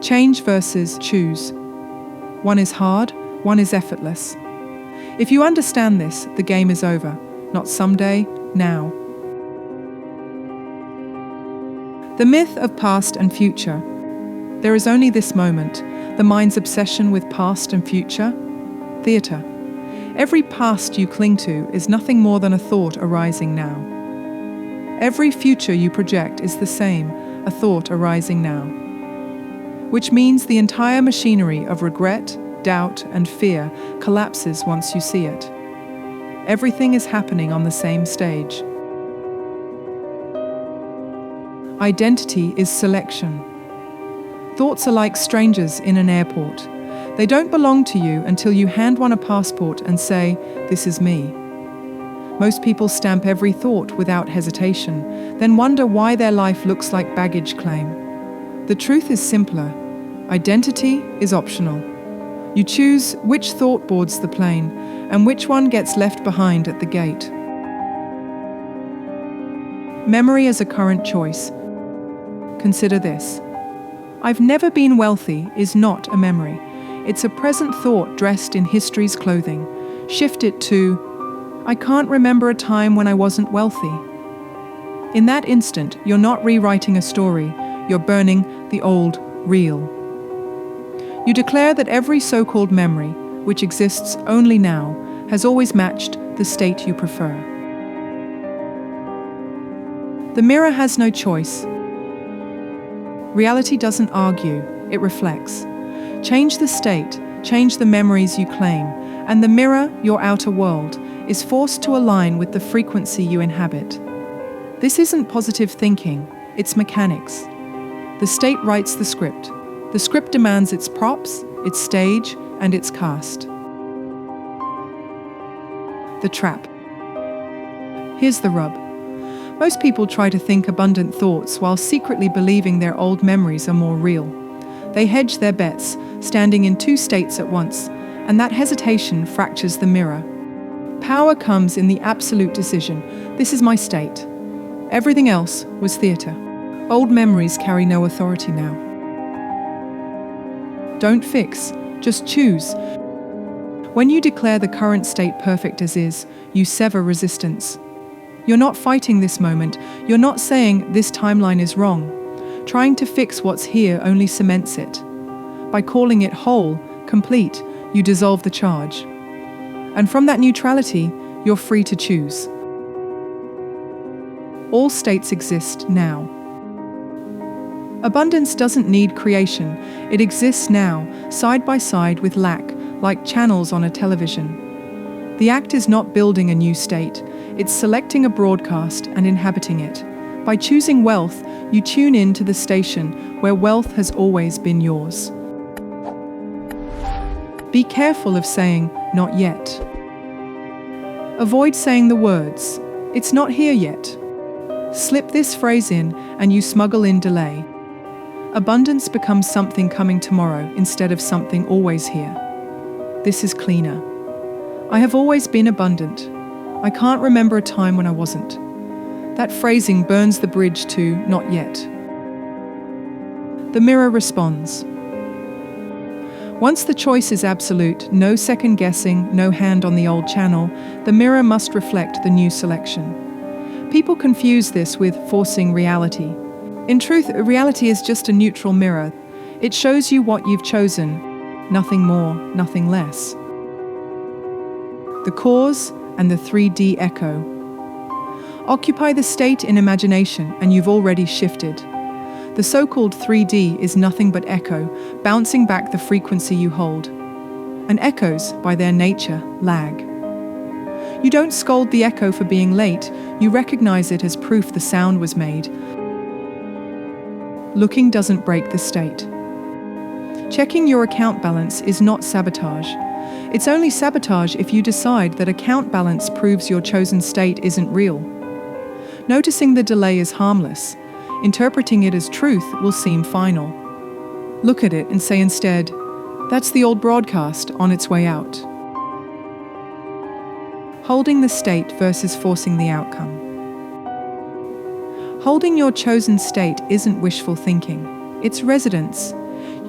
Change versus choose. One is hard, one is effortless. If you understand this, the game is over. Not someday, now. The myth of past and future. There is only this moment, the mind's obsession with past and future. Theatre. Every past you cling to is nothing more than a thought arising now. Every future you project is the same, a thought arising now. Which means the entire machinery of regret, doubt, and fear collapses once you see it. Everything is happening on the same stage. Identity is selection. Thoughts are like strangers in an airport. They don't belong to you until you hand one a passport and say, "This is me." Most people stamp every thought without hesitation, then wonder why their life looks like baggage claim. The truth is simpler. Identity is optional. You choose which thought boards the plane and which one gets left behind at the gate. Memory is a current choice. Consider this. "I've never been wealthy" is not a memory. It's a present thought dressed in history's clothing. Shift it to, "I can't remember a time when I wasn't wealthy." In that instant, you're not rewriting a story, you're burning the old real. You declare that every so-called memory, which exists only now, has always matched the state you prefer. The mirror has no choice. Reality doesn't argue, it reflects. Change the state, change the memories you claim, and the mirror, your outer world, is forced to align with the frequency you inhabit. This isn't positive thinking, it's mechanics. The state writes the script. The script demands its props, its stage, and its cast. The trap. Here's the rub. Most people try to think abundant thoughts while secretly believing their old memories are more real. They hedge their bets, standing in two states at once, and that hesitation fractures the mirror. Power comes in the absolute decision. This is my state. Everything else was theatre. Old memories carry no authority now. Don't fix, just choose. When you declare the current state perfect as is, you sever resistance. You're not fighting this moment, you're not saying this timeline is wrong. Trying to fix what's here only cements it. By calling it whole, complete, you dissolve the charge. And from that neutrality, you're free to choose. All states exist now. Abundance doesn't need creation. It exists now, side by side with lack, like channels on a television. The act is not building a new state. It's selecting a broadcast and inhabiting it. By choosing wealth, you tune in to the station where wealth has always been yours. Be careful of saying, "Not yet." Avoid saying the words, "It's not here yet." Slip this phrase in and you smuggle in delay. Abundance becomes something coming tomorrow instead of something always here. This is cleaner. I have always been abundant. I can't remember a time when I wasn't. That phrasing burns the bridge to "not yet." The mirror responds. Once the choice is absolute, no second guessing, no hand on the old channel, the mirror must reflect the new selection. People confuse this with forcing reality. In truth, reality is just a neutral mirror. It shows you what you've chosen, nothing more, nothing less. The cause and the 3D echo. Occupy the state in imagination and you've already shifted. The so-called 3D is nothing but echo, bouncing back the frequency you hold. And echoes, by their nature, lag. You don't scold the echo for being late, you recognize it as proof the sound was made. Looking doesn't break the state. Checking your account balance is not sabotage. It's only sabotage if you decide that account balance proves your chosen state isn't real. Noticing the delay is harmless. Interpreting it as truth will seem final. Look at it and say instead, "That's the old broadcast on its way out." Holding the state versus forcing the outcome. Holding your chosen state isn't wishful thinking, it's residence.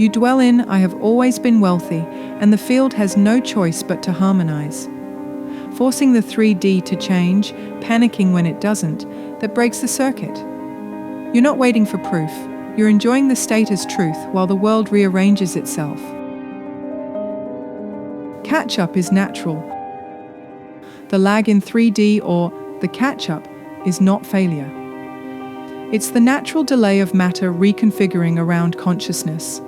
You dwell in, I have always been wealthy, and the field has no choice but to harmonize. Forcing the 3D to change, panicking when it doesn't, that breaks the circuit. You're not waiting for proof. You're enjoying the state as truth while the world rearranges itself. Catch-up is natural. The lag in 3D, or the catch-up, is not failure. It's the natural delay of matter reconfiguring around consciousness.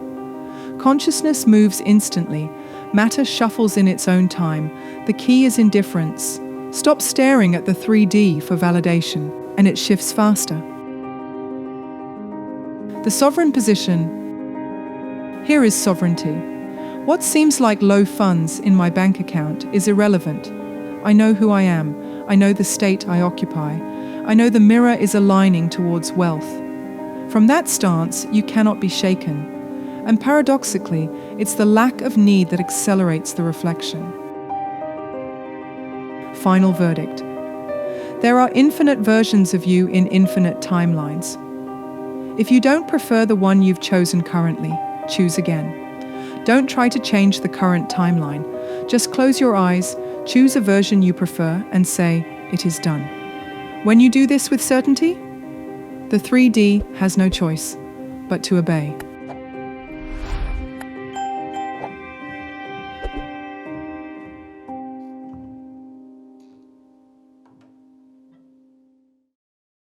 Consciousness moves instantly. Matter shuffles in its own time. The key is indifference. Stop staring at the 3D for validation, and it shifts faster. The sovereign position. Here is sovereignty. What seems like low funds in my bank account is irrelevant. I know who I am. I know the state I occupy. I know the mirror is aligning towards wealth. From that stance, you cannot be shaken. And paradoxically, it's the lack of need that accelerates the reflection. Final verdict. There are infinite versions of you in infinite timelines. If you don't prefer the one you've chosen currently, choose again. Don't try to change the current timeline. Just close your eyes, choose a version you prefer, and say, "It is done." When you do this with certainty, the 3D has no choice but to obey.